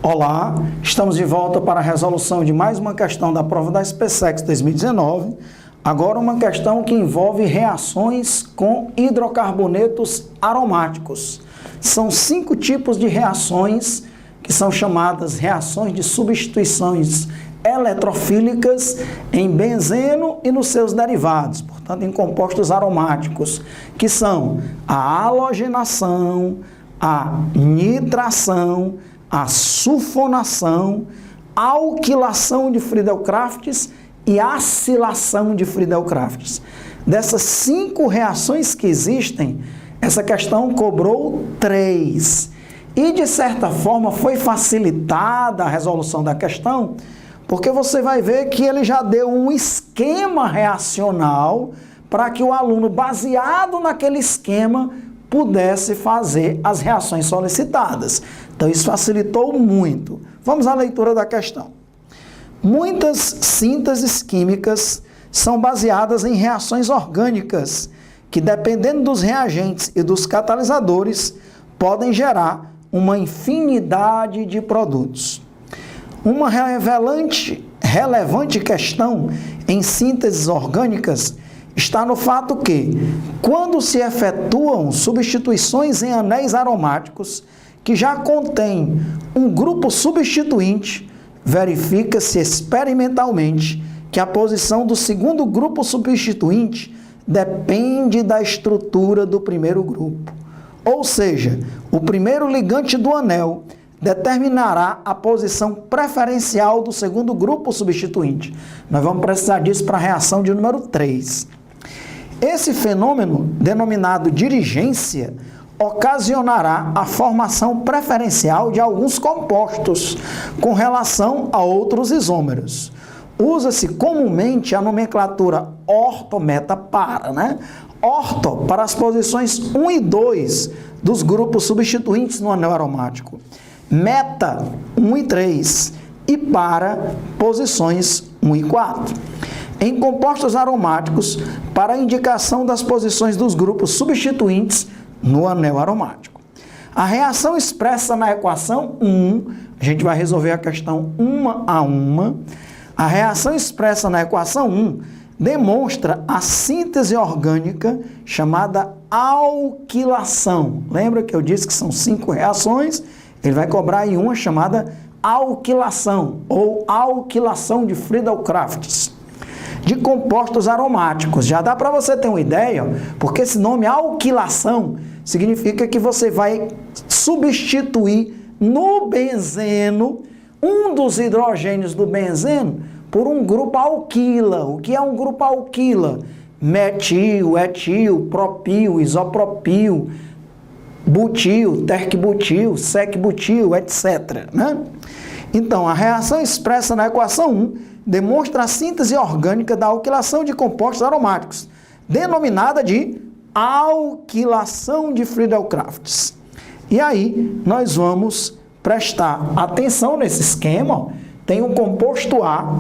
Olá, estamos de volta para a resolução de mais uma questão da prova da SPSEC 2019. Agora uma questão que envolve reações com hidrocarbonetos aromáticos. São 5 tipos de reações que são chamadas reações de substituições eletrofílicas em benzeno e nos seus derivados, portanto em compostos aromáticos, que são a halogenação, a nitração, a sulfonação, a alquilação de Friedel-Crafts e a acilação de Friedel-Crafts. Dessas 5 reações que existem, essa questão cobrou 3. E, de certa forma, foi facilitada a resolução da questão, porque você vai ver que ele já deu um esquema reacional para que o aluno, baseado naquele esquema, pudesse fazer as reações solicitadas. Então, isso facilitou muito. Vamos à leitura da questão. Muitas sínteses químicas são baseadas em reações orgânicas, que, dependendo dos reagentes e dos catalisadores, podem gerar uma infinidade de produtos. Uma relevante questão em sínteses orgânicas está no fato que, quando se efetuam substituições em anéis aromáticos que já contêm um grupo substituinte, verifica-se experimentalmente que a posição do segundo grupo substituinte depende da estrutura do primeiro grupo. Ou seja, o primeiro ligante do anel determinará a posição preferencial do segundo grupo substituinte. Nós vamos precisar disso para a reação de número 3. Esse fenômeno, denominado dirigência, ocasionará a formação preferencial de alguns compostos com relação a outros isômeros. Usa-se comumente a nomenclatura orto-meta para, Orto para as posições 1 e 2 dos grupos substituintes no anel aromático. Meta 1 e 3 e para posições 1 e 4. Em compostos aromáticos, para a indicação das posições dos grupos substituintes no anel aromático. A reação expressa na equação 1, a gente vai resolver a questão uma a uma. A reação expressa na equação 1 demonstra a síntese orgânica chamada alquilação. Lembra que eu disse que são 5 reações? Ele vai cobrar aí uma chamada alquilação ou alquilação de Friedel-Crafts de compostos aromáticos. Já dá para você ter uma ideia, porque esse nome alquilação significa que você vai substituir no benzeno um dos hidrogênios do benzeno por um grupo alquila. O que é um grupo alquila? Metil, etil, propil, isopropil, butil, tercbutil, secbutil, etc. Então, a reação expressa na equação 1 demonstra a síntese orgânica da alquilação de compostos aromáticos, denominada de alquilação de Friedel-Crafts. E aí, nós vamos prestar atenção nesse esquema. Tem um composto A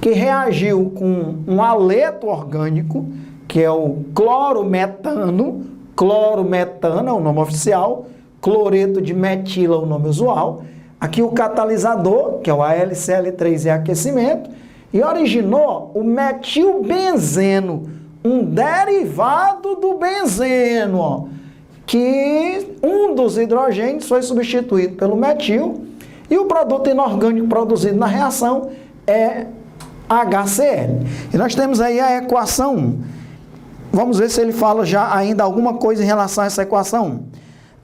que reagiu com um aleto orgânico, que é o clorometano. Clorometano é o nome oficial, cloreto de metila é o nome usual. Aqui o catalisador, que é o AlCl3 e aquecimento, e originou o metilbenzeno, um derivado do benzeno, que um dos hidrogênios foi substituído pelo metil, e o produto inorgânico produzido na reação é HCl. E nós temos aí a equação 1. Vamos ver se ele fala já ainda alguma coisa em relação a essa equação 1.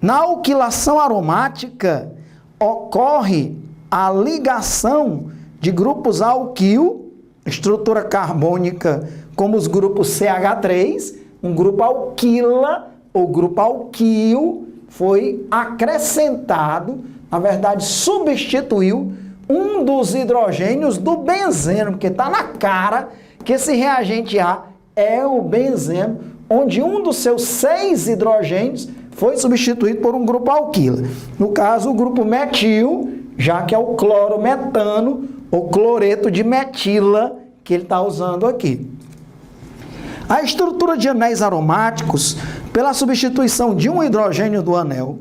Na alquilação aromática, ocorre a ligação de grupos alquil, estrutura carbônica, como os grupos CH3, um grupo alquila, ou grupo alquil, foi acrescentado, na verdade substituiu um dos hidrogênios do benzeno, porque está na cara que esse reagente A é o benzeno, onde um dos seus 6 hidrogênios foi substituído por um grupo alquila. No caso, o grupo metil, já que é o clorometano, ou cloreto de metila, que ele está usando aqui. A estrutura de anéis aromáticos, pela substituição de um hidrogênio do anel,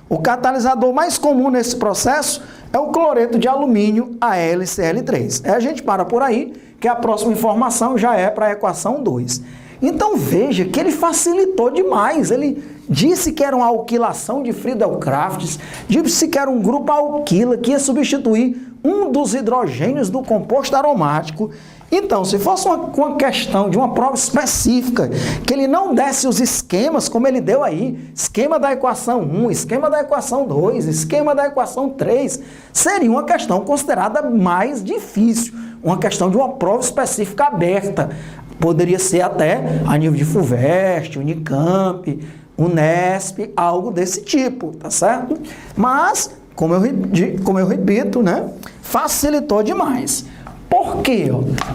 o catalisador mais comum nesse processo é o cloreto de alumínio AlCl3. A gente para por aí, que a próxima informação já é para a equação 2. Então veja que ele facilitou demais. Ele disse que era uma alquilação de Friedel-Crafts, disse que era um grupo alquila que ia substituir um dos hidrogênios do composto aromático. Então, se fosse uma questão de uma prova específica, que ele não desse os esquemas como ele deu aí, esquema da equação 1, esquema da equação 2, esquema da equação 3, seria uma questão considerada mais difícil, uma questão de uma prova específica aberta. Poderia ser até a nível de FUVEST, Unicamp, Unesp, algo desse tipo, tá certo? Mas, como eu repito, né, facilitou demais. Por quê?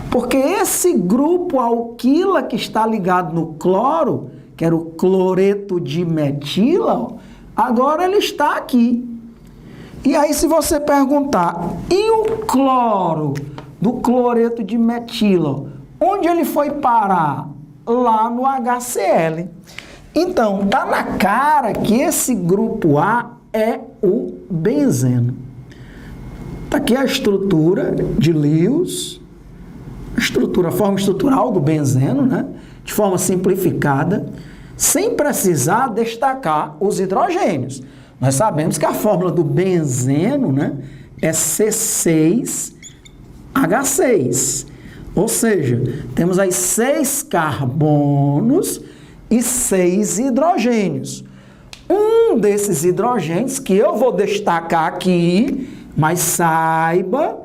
Porque esse grupo alquila que está ligado no cloro, que era o cloreto de metila, agora ele está aqui. E aí se você perguntar, e o cloro do cloreto de metila, onde ele foi parar? Lá no HCl. Então, tá na cara que esse grupo A é o benzeno. Está aqui a estrutura de Lewis, a forma estrutural do benzeno, né? De forma simplificada, sem precisar destacar os hidrogênios. Nós sabemos que a fórmula do benzeno, né, é C6H6. Ou seja, temos aí 6 carbonos e 6 hidrogênios. Um desses hidrogênios que eu vou destacar aqui, mas saiba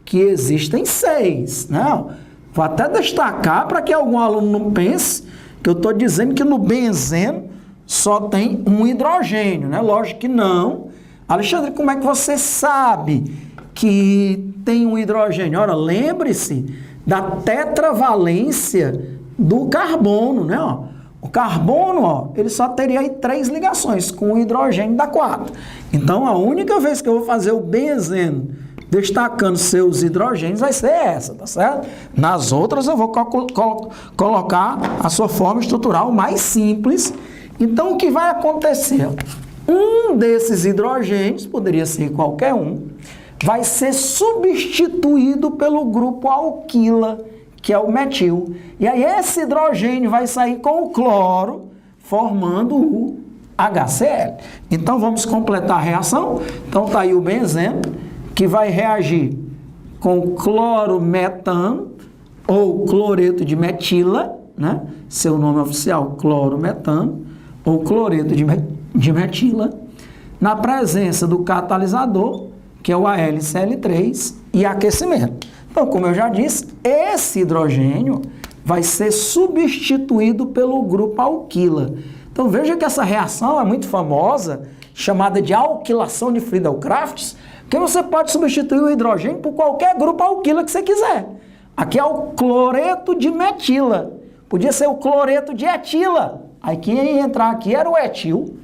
que existem 6. Não, vou até destacar para que algum aluno não pense que eu estou dizendo que no benzeno só tem um hidrogênio, né? Lógico que não. Alexandre, como é que você sabe que tem um hidrogênio? Ora, lembre-se da tetravalência do carbono, né? O carbono, ele só teria aí 3 ligações, com o hidrogênio dá 4. Então, a única vez que eu vou fazer o benzeno destacando seus hidrogênios vai ser essa, tá certo? Nas outras eu vou colocar a sua forma estrutural mais simples. Então, o que vai acontecer? Um desses hidrogênios, poderia ser qualquer um, vai ser substituído pelo grupo alquila, que é o metil. E aí esse hidrogênio vai sair com o cloro, formando o HCl. Então vamos completar a reação. Então está aí o benzeno, que vai reagir com clorometano, ou cloreto de metila, né? Seu nome oficial, clorometano, ou cloreto de metila, na presença do catalisador, que é o AlCl3, e aquecimento. Então, como eu já disse, esse hidrogênio vai ser substituído pelo grupo alquila. Então, veja que essa reação é muito famosa, chamada de alquilação de Friedel-Crafts, porque você pode substituir o hidrogênio por qualquer grupo alquila que você quiser. Aqui é o cloreto de metila. Podia ser o cloreto de etila. Aí quem ia entrar aqui era o etil.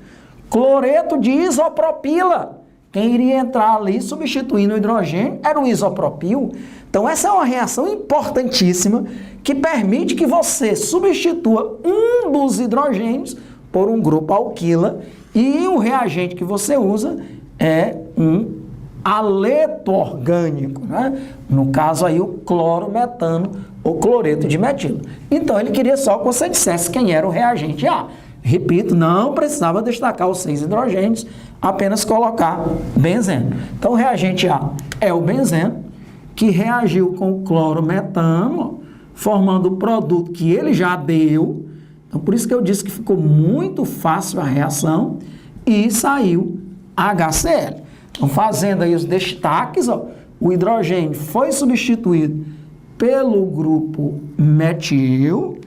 Cloreto de isopropila. Quem iria entrar ali substituindo o hidrogênio era o isopropil. Então essa é uma reação importantíssima que permite que você substitua um dos hidrogênios por um grupo alquila e o reagente que você usa é um aleto orgânico, né? No caso aí o clorometano ou cloreto de metila. Então ele queria só que você dissesse quem era o reagente A. Repito, não precisava destacar os 6 hidrogênios, apenas colocar benzeno. Então o reagente A é o benzeno, que reagiu com o clorometano, formando o produto que ele já deu. Então por isso que eu disse que ficou muito fácil a reação e saiu HCl. Então fazendo aí os destaques, ó, o hidrogênio foi substituído pelo grupo metil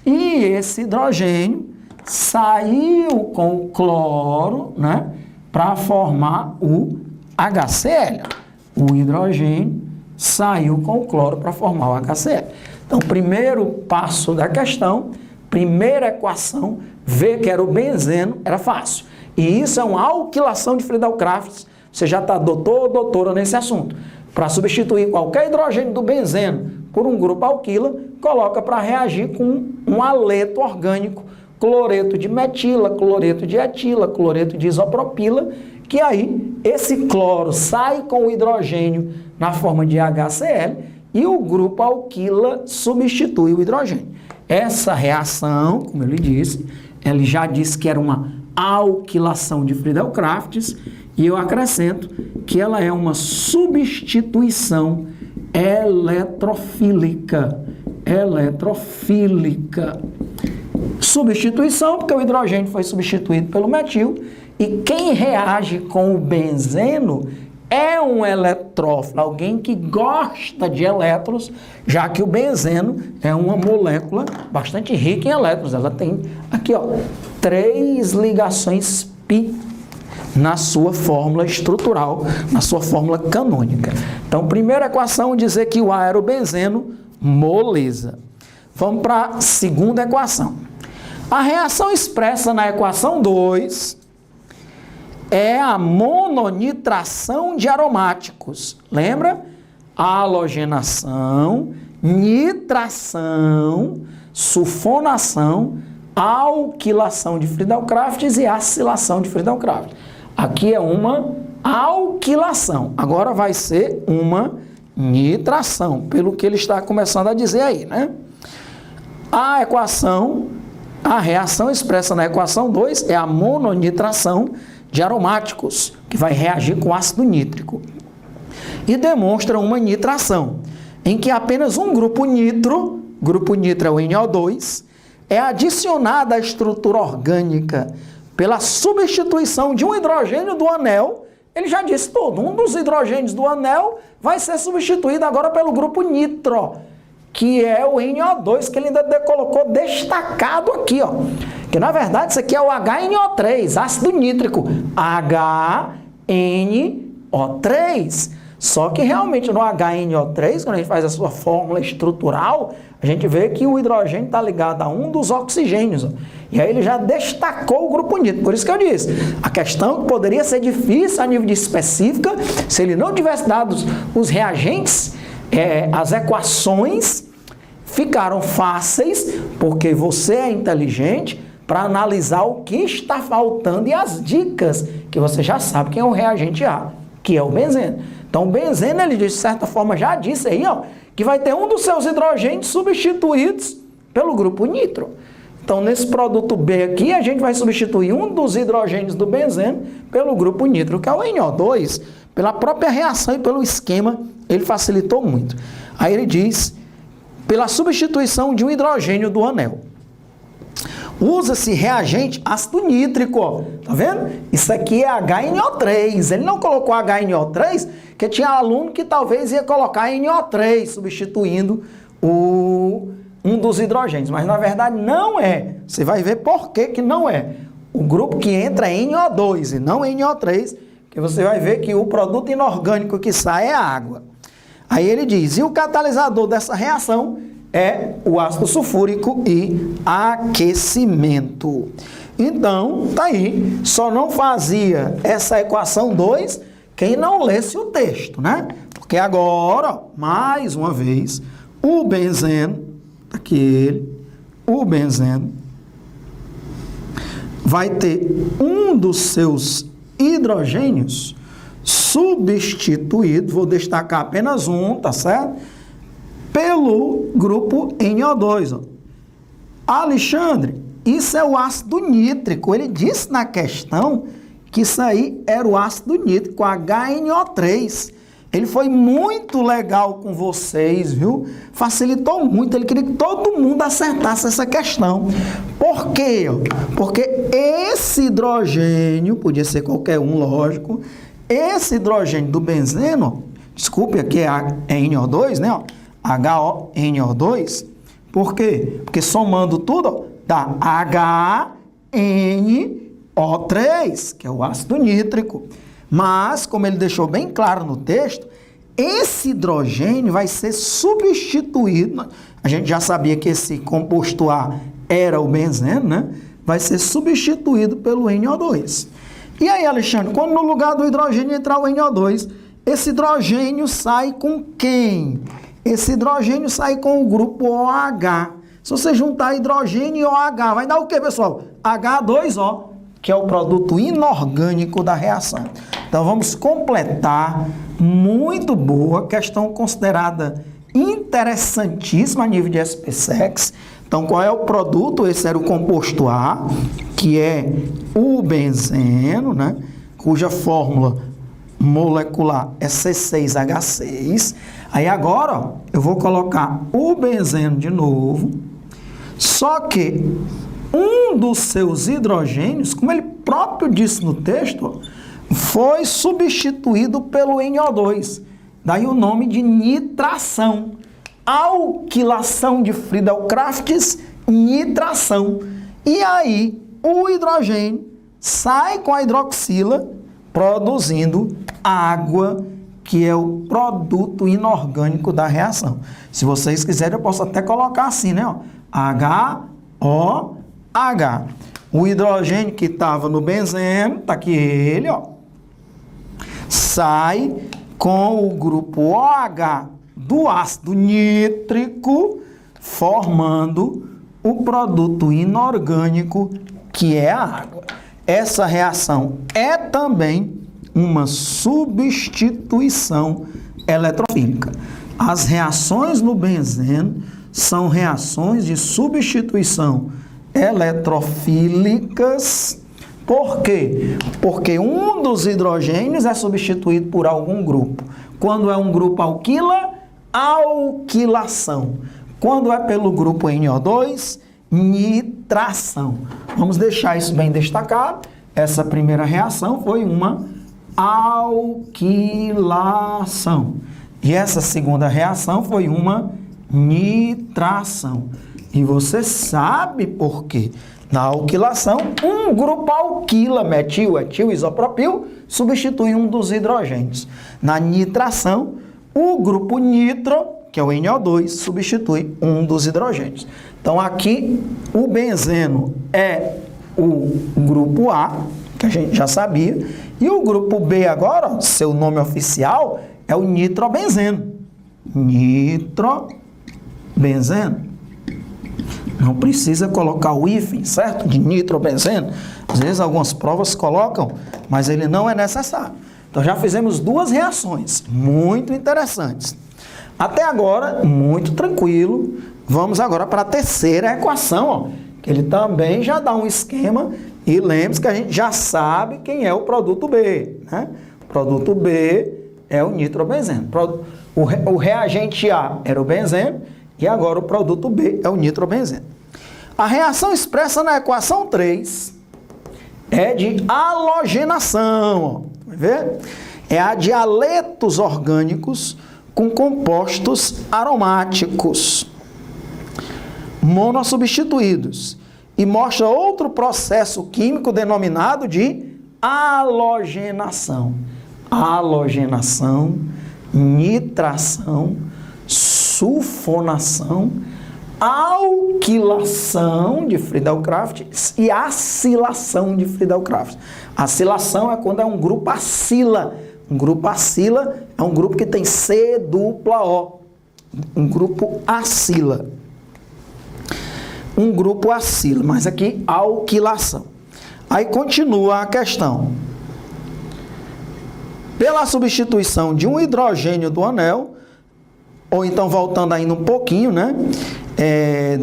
e esse hidrogênio saiu com o cloro, né, para formar o HCl. O hidrogênio saiu com o cloro para formar o HCl. Então, primeiro passo da questão, primeira equação, ver que era o benzeno, era fácil. E isso é uma alquilação de Friedel-Crafts. Você já está doutor ou doutora nesse assunto. Para substituir qualquer hidrogênio do benzeno por um grupo alquila, coloca para reagir com um aleto orgânico, cloreto de metila, cloreto de etila, cloreto de isopropila, que aí esse cloro sai com o hidrogênio na forma de HCl e o grupo alquila substitui o hidrogênio. Essa reação, como ele disse, ele já disse que era uma alquilação de Friedel-Crafts e eu acrescento que ela é uma substituição eletrofílica. Substituição, porque o hidrogênio foi substituído pelo metil e quem reage com o benzeno é um eletrófilo, alguém que gosta de elétrons, já que o benzeno é uma molécula bastante rica em elétrons. Ela tem aqui, ó, 3 ligações pi na sua fórmula estrutural, na sua fórmula canônica. Então, primeira equação, dizer que o A era o benzeno, moleza. Vamos para a segunda equação. A reação expressa na equação 2 é a mononitração de aromáticos. Lembra? Halogenação, nitração, sulfonação, alquilação de Friedel-Crafts e acilação de Friedel-Crafts. Aqui é uma alquilação. Agora vai ser uma nitração, pelo que ele está começando a dizer aí, né? A reação expressa na equação 2 é a mononitração de aromáticos, que vai reagir com ácido nítrico. E demonstra uma nitração, em que apenas um grupo nitro é o NO2, é adicionado à estrutura orgânica pela substituição de um hidrogênio do anel. Ele já disse tudo, um dos hidrogênios do anel vai ser substituído agora pelo grupo nitro, que é o NO2, que ele ainda colocou destacado aqui, ó. Que na verdade isso aqui é o HNO3, ácido nítrico, HNO3. Só que realmente no HNO3, quando a gente faz a sua fórmula estrutural, a gente vê que o hidrogênio está ligado a um dos oxigênios, ó. E aí ele já destacou o grupo nitro. Por isso que eu disse, a questão poderia ser difícil a nível de específica, se ele não tivesse dado os reagentes, as equações ficaram fáceis, porque você é inteligente para analisar o que está faltando e as dicas, que você já sabe que é o reagente A, que é o benzeno. Então, o benzeno, ele de certa forma já disse aí, ó, que vai ter um dos seus hidrogênios substituídos pelo grupo nitro. Então, nesse produto B aqui, a gente vai substituir um dos hidrogênios do benzeno pelo grupo nitro, que é o NO2. Pela própria reação e pelo esquema, ele facilitou muito. Aí ele diz, pela substituição de um hidrogênio do anel. Usa-se reagente ácido nítrico, ó. Tá vendo? Isso aqui é HNO3. Ele não colocou HNO3, porque tinha aluno que talvez ia colocar NO3, substituindo um dos hidrogênios. Mas na verdade não é. Você vai ver por que não é. O grupo que entra é NO2 e não NO3, que você vai ver que o produto inorgânico que sai é a água. Aí ele diz, e o catalisador dessa reação é o ácido sulfúrico e aquecimento. Então, tá aí. Só não fazia essa equação 2 quem não lesse o texto, né? Porque agora, mais uma vez, o benzeno, aqui ele, o benzeno, vai ter um dos seus hidrogênios substituído, vou destacar apenas um, tá certo? Pelo grupo NO2. Ó. Alexandre, isso é o ácido nítrico. Ele disse na questão que isso aí era o ácido nítrico, HNO3. Ele foi muito legal com vocês, viu? Facilitou muito. Ele queria que todo mundo acertasse essa questão. Por quê? Porque esse hidrogênio, podia ser qualquer um, lógico, esse hidrogênio do benzeno, desculpe, aqui é NO2, né? HNO2. Por quê? Porque somando tudo, ó, dá HNO3, que é o ácido nítrico. Mas, como ele deixou bem claro no texto, esse hidrogênio vai ser substituído. A gente já sabia que esse composto A era o benzeno, né? Vai ser substituído pelo NO2. E aí, Alexandre, quando no lugar do hidrogênio entrar o NO2, esse hidrogênio sai com quem? Esse hidrogênio sai com o grupo OH. Se você juntar hidrogênio e OH, vai dar o quê, pessoal? H2O, que é o produto inorgânico da reação. Então vamos completar, muito boa, questão considerada interessantíssima a nível de SPSEC. Então qual é o produto? Esse era o composto A, que é o benzeno, né? Cuja fórmula molecular é C6H6. Aí agora, ó, eu vou colocar o benzeno de novo, só que um dos seus hidrogênios, como ele próprio disse no texto, foi substituído pelo NO2. Daí o nome de nitração. Alquilação de Friedel-Crafts, nitração. E aí o hidrogênio sai com a hidroxila, produzindo água, que é o produto inorgânico da reação. Se vocês quiserem, eu posso até colocar assim, né? Ó, HOH. O hidrogênio que estava no benzeno, tá aqui ele, ó, sai com o grupo OH do ácido nítrico, formando o produto inorgânico, que é a água. Essa reação é também uma substituição eletrofílica. As reações no benzeno são reações de substituição eletrofílicas. Por quê? Porque um dos hidrogênios é substituído por algum grupo. Quando é um grupo alquila, alquilação. Quando é pelo grupo NO2, nitração. Vamos deixar isso bem destacado. Essa primeira reação foi uma alquilação. E essa segunda reação foi uma nitração. E você sabe por quê? Na alquilação, um grupo alquila, metil, etil, isopropil, substitui um dos hidrogênios. Na nitração, o grupo nitro, que é o NO2, substitui um dos hidrogênios. Então aqui o benzeno é o grupo A, que a gente já sabia, e o grupo B agora, seu nome oficial, é o nitrobenzeno. Nitrobenzeno. Não precisa colocar o hífen, certo? De nitrobenzeno. Às vezes algumas provas colocam, mas ele não é necessário. Então já fizemos duas reações muito interessantes. Até agora, muito tranquilo. Vamos agora para a terceira equação, ó, que ele também já dá um esquema. E lembre-se que a gente já sabe quem é o produto B, né? O produto B é o nitrobenzeno. O reagente A era o benzeno e agora o produto B é o nitrobenzeno. A reação expressa na equação 3 é de halogenação, ó. Vai ver? É a de haletos orgânicos com compostos aromáticos monossubstituídos, e mostra outro processo químico denominado de halogenação. Halogenação, nitração, sulfonação, alquilação de Friedel-Crafts e acilação de Friedel-Crafts. Acilação é quando é um grupo acila. Um grupo acila é um grupo que tem C dupla O. Um grupo acila. Um grupo acila, mas aqui alquilação. Aí continua a questão. Pela substituição de um hidrogênio do anel, ou então voltando ainda um pouquinho, né?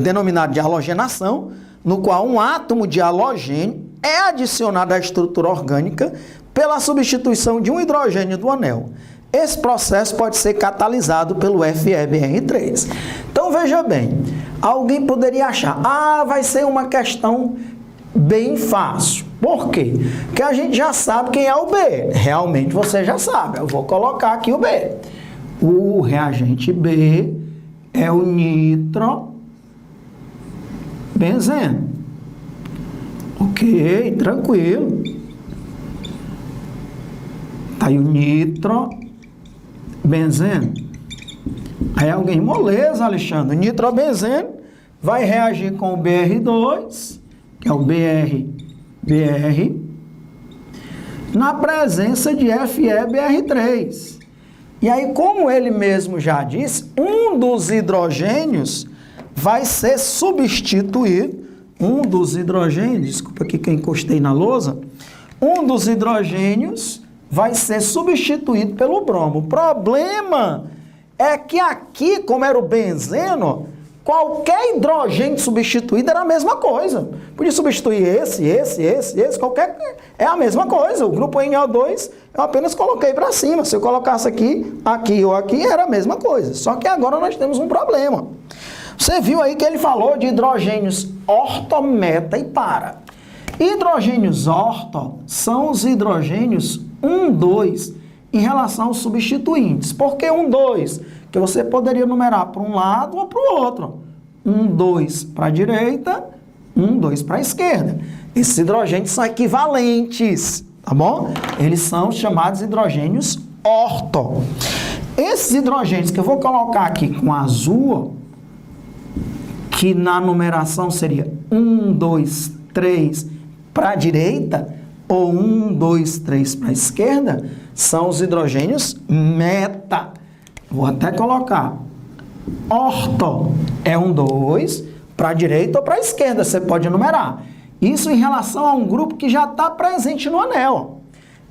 Denominado de halogenação, no qual um átomo de halogênio é adicionado à estrutura orgânica pela substituição de um hidrogênio do anel. Esse processo pode ser catalisado pelo FeBr3. Então veja bem, alguém poderia achar, vai ser uma questão bem fácil. Por quê? Porque a gente já sabe quem é o B. Realmente você já sabe. Eu vou colocar aqui o B. O reagente B é o nitrobenzeno. Ok, tranquilo. Tá aí o nitrobenzeno. Aí alguém, moleza, Alexandre. O nitrobenzeno vai reagir com o BR2, que é o BR, na presença de FeBr3. E aí, como ele mesmo já disse, um dos hidrogênios vai ser substituído um dos hidrogênios, desculpa aqui que eu encostei na lousa, um dos hidrogênios vai ser substituído pelo bromo. O problema é que aqui, como era o benzeno, qualquer hidrogênio substituído era a mesma coisa. Podia substituir esse, qualquer... É a mesma coisa. O grupo NO2 eu apenas coloquei para cima. Se eu colocasse aqui, aqui ou aqui, era a mesma coisa. Só que agora nós temos um problema. Você viu aí que ele falou de hidrogênios orto, meta e para. Hidrogênios orto são os hidrogênios 1, 2 em relação aos substituintes. Por que 1, 2? Que você poderia numerar para um lado ou para o outro. 1, 2 para a direita, 1, 2 para a esquerda. Esses hidrogênios são equivalentes, tá bom? Eles são chamados hidrogênios orto. Esses hidrogênios que eu vou colocar aqui com azul, que na numeração seria 1, 2, 3 para a direita, ou 1, 2, 3 para a esquerda, são os hidrogênios meta. Vou até colocar. Orto é 1, 2, para a direita ou para a esquerda, você pode numerar. Isso em relação a um grupo que já está presente no anel.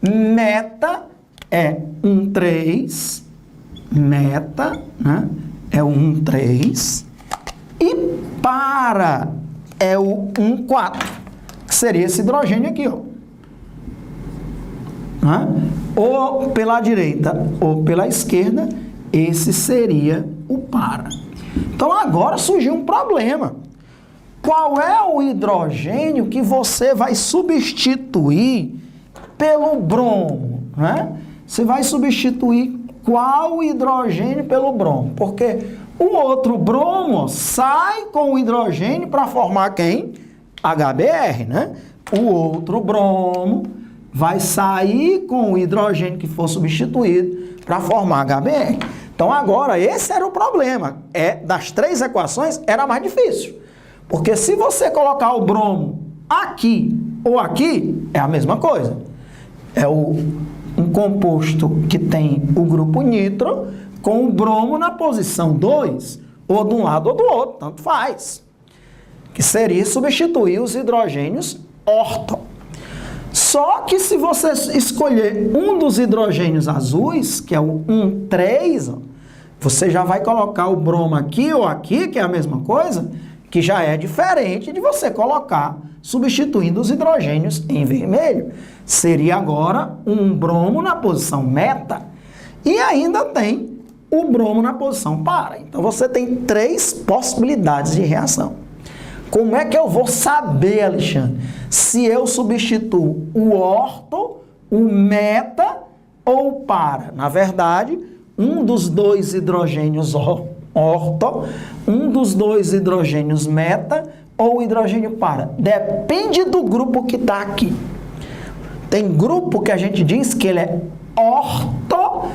Meta é 1, 3, meta, né? É o 1, 3. E para é o 1, 4, que seria esse hidrogênio aqui, ó. Ou pela direita ou pela esquerda, esse seria o para. Então agora surgiu um problema. Qual é o hidrogênio que você vai substituir pelo bromo? Você vai substituir qual hidrogênio pelo bromo? Porque o outro bromo sai com o hidrogênio para formar quem? HBr, né? O outro bromo vai sair com o hidrogênio que for substituído para formar HBr. Então agora, esse era o problema. Das três equações, era mais difícil. Porque se você colocar o bromo aqui ou aqui, é a mesma coisa. É um composto que tem o grupo nitro com o bromo na posição 2, ou de um lado ou do outro, tanto faz. Que seria substituir os hidrogênios orto. Só que se você escolher um dos hidrogênios azuis, que é o 1, 3, você já vai colocar o bromo aqui ou aqui, que é a mesma coisa, que já é diferente de você colocar substituindo os hidrogênios em vermelho. Seria agora um bromo na posição meta e ainda tem o bromo na posição para. Então você tem três possibilidades de reação. Como é que eu vou saber, Alexandre, se eu substituo o orto, o meta ou o para? Na verdade, um dos dois hidrogênios orto, um dos dois hidrogênios meta ou o hidrogênio para. Depende do grupo que está aqui. Tem grupo que a gente diz que ele é orto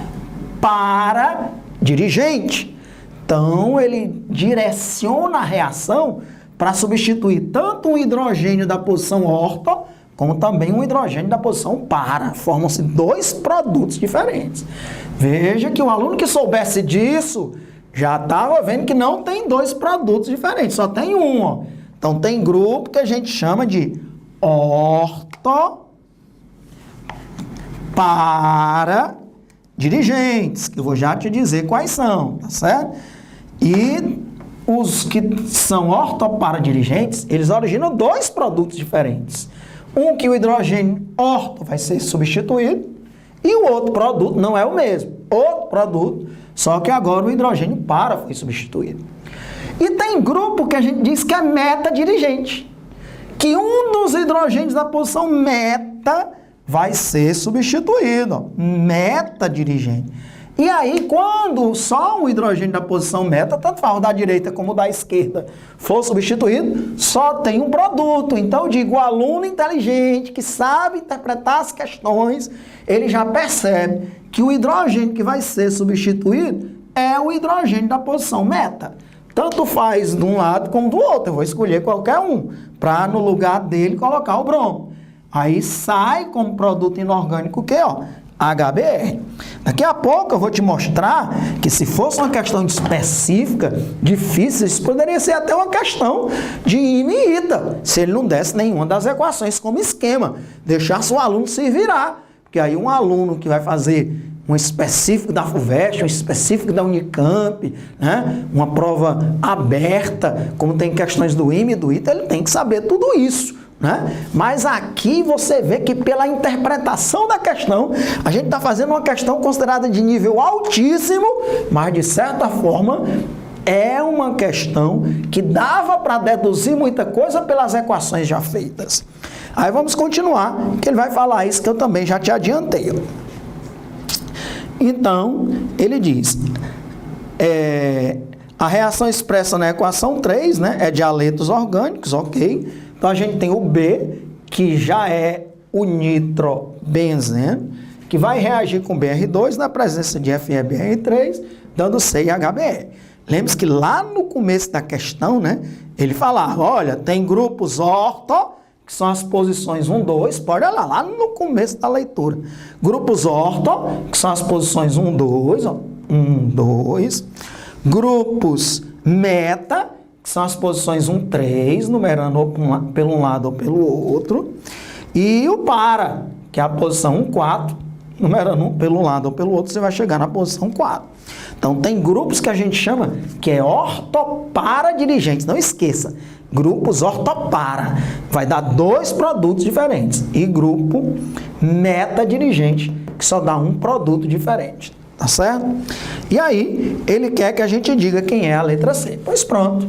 para dirigente. Então, ele direciona a reação para substituir tanto um hidrogênio da posição orto, como também um hidrogênio da posição para. Formam-se dois produtos diferentes. Veja que o aluno que soubesse disso já estava vendo que não tem dois produtos diferentes, só tem um. Ó. Então, tem grupo que a gente chama de orto para dirigentes, que eu vou já te dizer quais são, tá certo? E os que são orto para dirigentes, eles originam dois produtos diferentes. Um que o hidrogênio orto vai ser substituído e o outro produto não é o mesmo. Outro produto, só que agora o hidrogênio para foi substituído. E tem grupo que a gente diz que é meta dirigente, que um dos hidrogênios da posição meta vai ser substituído, meta dirigente. E aí, quando só um hidrogênio da posição meta, tanto faz o da direita como o da esquerda, for substituído, só tem um produto. Então, eu digo, o aluno inteligente, que sabe interpretar as questões, ele já percebe que o hidrogênio que vai ser substituído é o hidrogênio da posição meta. Tanto faz de um lado como do outro. Eu vou escolher qualquer um, para no lugar dele colocar o bromo. Aí sai como produto inorgânico o quê? HBr. Daqui a pouco eu vou te mostrar que se fosse uma questão específica, difícil, isso poderia ser até uma questão de IME e ITA, se ele não desse nenhuma das equações como esquema, deixasse o aluno se virar, porque aí um aluno que vai fazer um específico da FUVEST, um específico da Unicamp, né? Uma prova aberta, como tem questões do IME e do ITA, ele tem que saber tudo isso. Né? Mas aqui você vê que pela interpretação da questão, a gente está fazendo uma questão considerada de nível altíssimo, mas de certa forma é uma questão que dava para deduzir muita coisa pelas equações já feitas. Aí vamos continuar, que ele vai falar isso que eu também já te adiantei. Então, ele diz, a reação expressa na equação 3, né, é de haletos orgânicos, ok? Então, a gente tem o B, que já é o nitrobenzeno, que vai reagir com BR2 na presença de FeBr3, dando C e HBr. Lembre-se que lá no começo da questão, né, ele falava, olha, tem grupos orto, que são as posições 1, 2, pode olhar lá no começo da leitura. Grupos orto, que são as posições 1, 2, ó, 1, 2. Grupos meta, que são as posições 1, 3, numerando ou pelo um lado ou pelo outro. E o para, que é a posição 1, 4, numerando pelo lado ou pelo outro, você vai chegar na posição 4. Então, tem grupos que a gente chama que é ortopara dirigentes. Não esqueça, grupos ortopara. Vai dar 2 produtos diferentes. E grupo meta dirigente, que só dá um produto diferente. Tá certo? E aí, ele quer que a gente diga quem é a letra C. Pois pronto.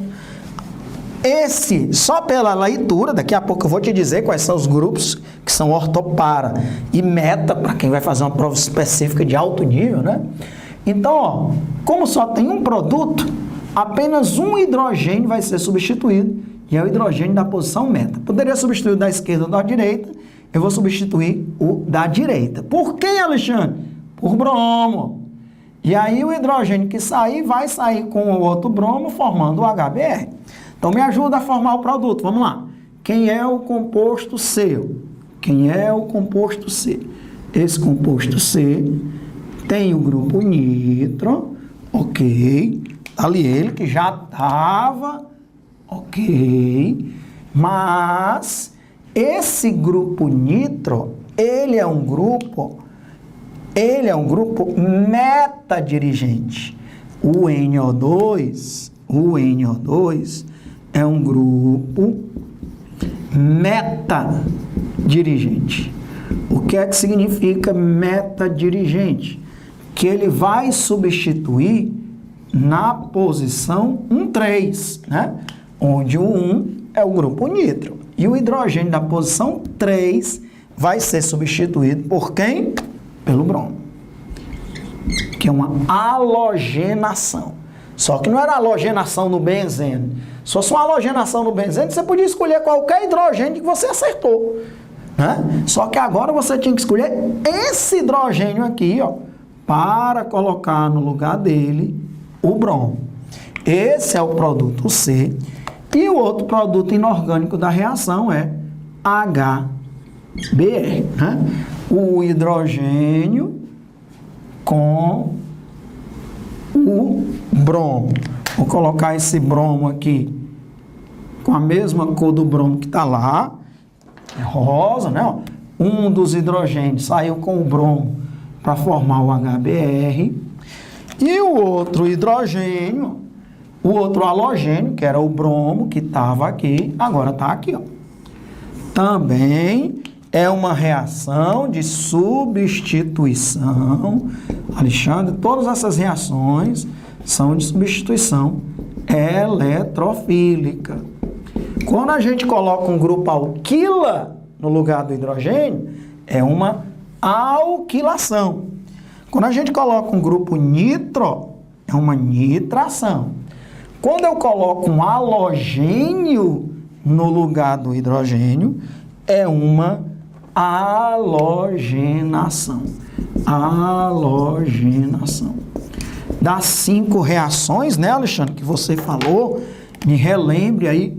Esse, só pela leitura, daqui a pouco eu vou te dizer quais são os grupos que são ortopara e meta, para quem vai fazer uma prova específica de alto nível, né? Então, ó, como só tem um produto, apenas um hidrogênio vai ser substituído, e é o hidrogênio da posição meta. Poderia substituir o da esquerda ou da direita, eu vou substituir o da direita. Por quem, Alexandre? Por bromo. E aí o hidrogênio que sair, vai sair com o outro bromo, formando o HBr. Então, me ajuda a formar o produto. Vamos lá. Quem é o composto C? Quem é o composto C? Esse composto C tem o grupo nitro, ok. Ali ele que já estava, ok. Mas esse grupo nitro, ele é um grupo metadirigente. O NO2 é um grupo metadirigente. O que é que significa metadirigente? Que ele vai substituir na posição 1, 3, né? Onde o 1 é o grupo nitro. E o hidrogênio da posição 3 vai ser substituído por quem? Pelo bromo. Que é uma halogenação. Só que não era halogenação no benzeno. Se fosse uma halogenação no benzeno, você podia escolher qualquer hidrogênio que você acertou, né? Só que agora você tinha que escolher esse hidrogênio aqui, ó, para colocar no lugar dele o bromo. Esse é o produto C. E o outro produto inorgânico da reação é HBr, né? O hidrogênio com o bromo. Vou colocar esse bromo aqui com a mesma cor do bromo que está lá. É rosa, né? Um dos hidrogênios saiu com o bromo para formar o HBr. E o outro hidrogênio, o outro halogênio, que era o bromo, que estava aqui, agora está aqui, ó. Também é uma reação de substituição. Alexandre, todas essas reações são de substituição eletrofílica. Quando a gente coloca um grupo alquila no lugar do hidrogênio, é uma alquilação. Quando a gente coloca um grupo nitro, é uma nitração. Quando eu coloco um halogênio no lugar do hidrogênio, é uma halogenação. Halogenação. Das 5 reações, né, Alexandre, que você falou, me relembre aí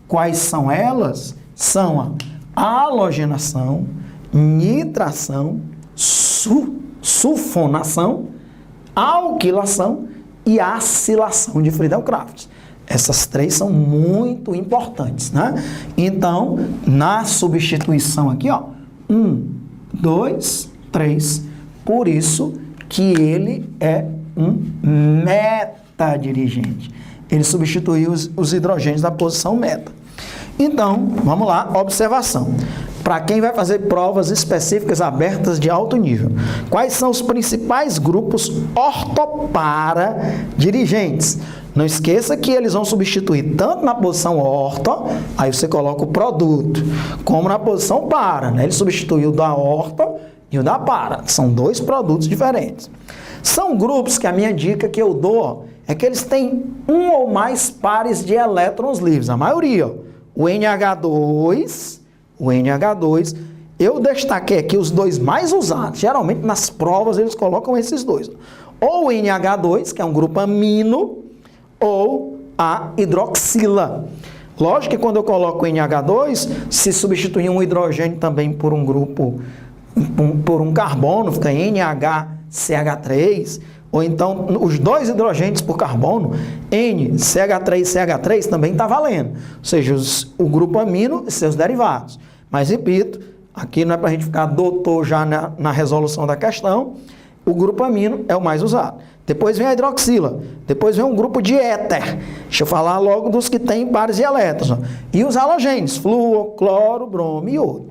quais são elas. São a halogenação, nitração sulfonação, alquilação e acilação de Friedel-Crafts. Essas três são muito importantes, né? Então, na substituição aqui, ó, 1, 2, 3, por isso que ele é um metadirigente. Ele substituiu os hidrogênios da posição meta. Então, vamos lá, observação. Para quem vai fazer provas específicas abertas de alto nível, quais são os principais grupos ortopara-dirigentes? Não esqueça que eles vão substituir tanto na posição orto, aí você coloca o produto, como na posição para, né? Ele substituiu o da orto e o da para. São dois produtos diferentes. São grupos que a minha dica que eu dou é que eles têm um ou mais pares de elétrons livres. A maioria, ó, o NH2, eu destaquei aqui os dois mais usados. Geralmente nas provas eles colocam esses dois. Ou o NH2, que é um grupo amino, ou a hidroxila. Lógico que quando eu coloco o NH2, se substituir um hidrogênio também por um grupo, por um carbono, fica NHCH3, ou então os dois hidrogênios por carbono, NCH3CH3 também está valendo. Ou seja, o grupo amino e seus derivados. Mas repito, aqui não é para a gente ficar doutor já na resolução da questão, o grupo amino é o mais usado. Depois vem a hidroxila, depois vem um grupo de éter. Deixa eu falar logo dos que têm pares de elétrons. Ó. E os halogênios, flúor, cloro, bromo e iodo.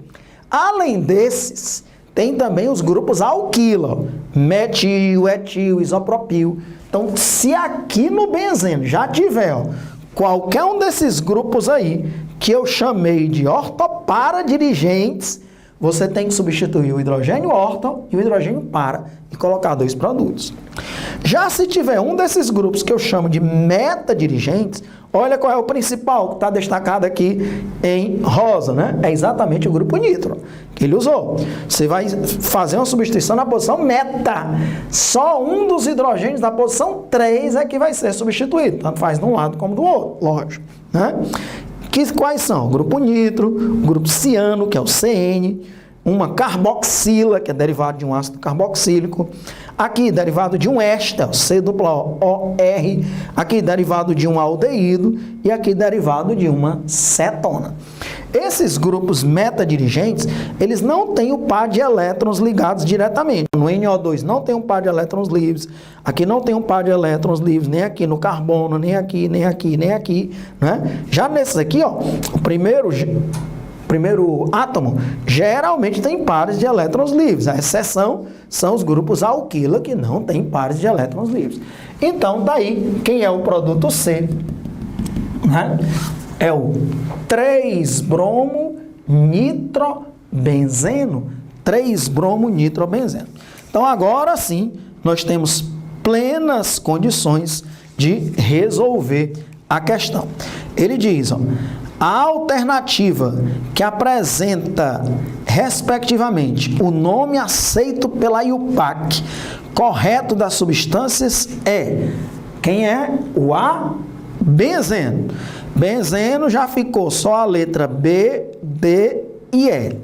Além desses, tem também os grupos alquila, ó. Metil, etil, isopropil. Então, se aqui no benzeno já tiver ó, qualquer um desses grupos aí, que eu chamei de ortopara-dirigentes, você tem que substituir o hidrogênio orto e o hidrogênio para e colocar dois produtos. Já se tiver um desses grupos que eu chamo de metadirigentes, olha qual é o principal que está destacado aqui em rosa, né? É exatamente o grupo nitro que ele usou. Você vai fazer uma substituição na posição meta. Só um dos hidrogênios da posição 3 é que vai ser substituído. Tanto faz de um lado como do outro, lógico, né? Quais são? O grupo nitro, o grupo ciano, que é o CN, uma carboxila, que é derivado de um ácido carboxílico, aqui derivado de um éster, C-OR, aqui derivado de um aldeído e aqui derivado de uma cetona. Esses grupos metadirigentes, eles não têm o par de elétrons ligados diretamente. No NO2 não tem um par de elétrons livres, aqui não tem um par de elétrons livres, nem aqui no carbono, nem aqui, nem aqui, nem aqui, né? Já nesses aqui, ó, o primeiro átomo geralmente tem pares de elétrons livres. A exceção são os grupos alquila, que não têm pares de elétrons livres. Então, daí, quem é o produto C? Né? É o 3-bromo-nitrobenzeno. 3-bromo-nitrobenzeno. Então, agora sim, nós temos plenas condições de resolver a questão. Ele diz, ó, a alternativa que apresenta, respectivamente, o nome aceito pela IUPAC correto das substâncias é, quem é? O A, benzeno. Benzeno já ficou só a letra B, D e E.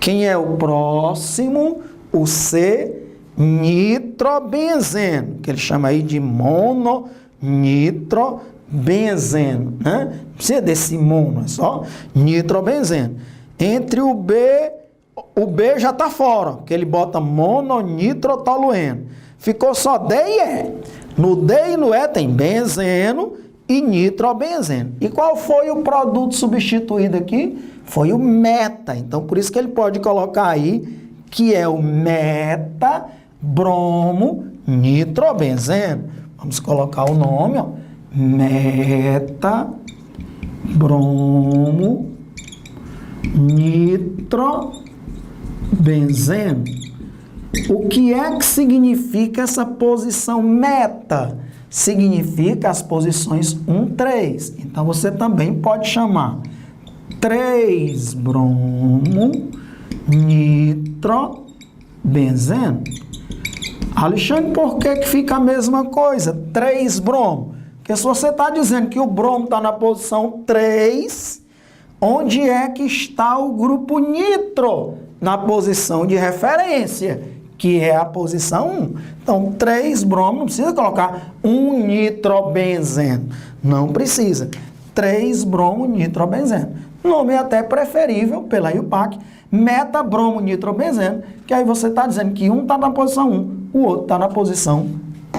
Quem é o próximo? O C, nitrobenzeno, que ele chama aí de mononitrobenzeno, né? Não precisa desse mono, é só nitrobenzeno. Entre o B já está fora, porque ele bota mononitrotolueno. Ficou só D e E. No D e no E tem benzeno e nitrobenzeno. E qual foi o produto substituído aqui? Foi o meta. Então, por isso que ele pode colocar aí que é o meta-bromo-nitrobenzeno. Vamos colocar o nome, ó. Meta-bromo-nitrobenzeno. O que é que significa essa posição meta? Significa as posições 1, 3. Então, você também pode chamar 3-bromo-nitrobenzeno. Alexandre, por que fica a mesma coisa? 3-bromo. Porque se você está dizendo que o bromo está na posição 3, Onde é que está o grupo nitro? Na posição de referência, que é a posição 1. Então, 3-bromo, não precisa colocar 1-nitrobenzeno. Não precisa. 3-bromo-nitrobenzeno. Nome é até preferível pela IUPAC, metabromo-nitrobenzeno, que aí você está dizendo que um está na posição 1, o outro está na posição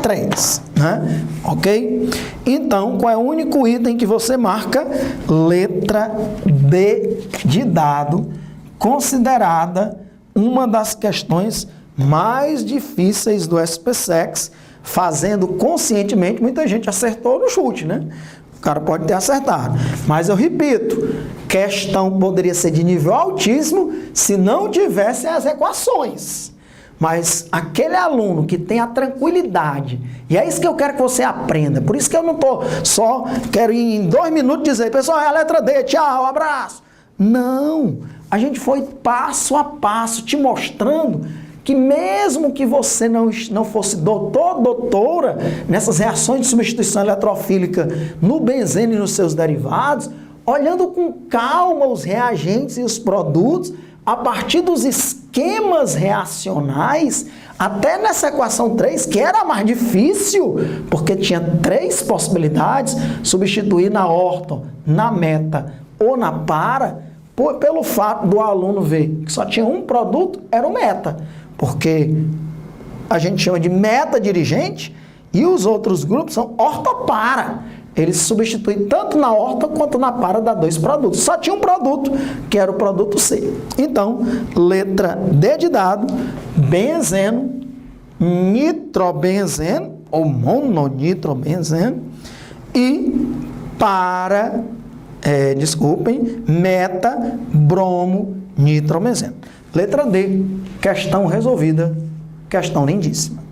3, né? Ok? Então, qual é o único item que você marca? Letra D de dado, considerada uma das questões mais difíceis do SPSEC, fazendo conscientemente, muita gente acertou no chute, né? O cara pode ter acertado. Mas eu repito, questão poderia ser de nível altíssimo se não tivesse as equações. Mas aquele aluno que tem a tranquilidade, e é isso que eu quero que você aprenda, por isso que eu não quero ir em 2 minutos dizer, pessoal, é a letra D, tchau, abraço. Não, a gente foi passo a passo te mostrando que mesmo que você não fosse doutor, doutora, nessas reações de substituição eletrofílica no benzeno e nos seus derivados, olhando com calma os reagentes e os produtos, a partir dos esquemas reacionais, até nessa equação 3, que era a mais difícil, porque tinha 3 possibilidades, substituir na orto, na meta ou na para, pelo fato do aluno ver que só tinha um produto, era o meta, porque a gente chama de meta dirigente e os outros grupos são ortopara. Eles substituem tanto na horta quanto na para, dá 2 produtos. Só tinha um produto, que era o produto C. Então, letra D de dado, benzeno, nitrobenzeno, ou mononitrobenzeno, e para, meta, bromo, nitrobenzeno. Letra D, questão resolvida, questão lindíssima.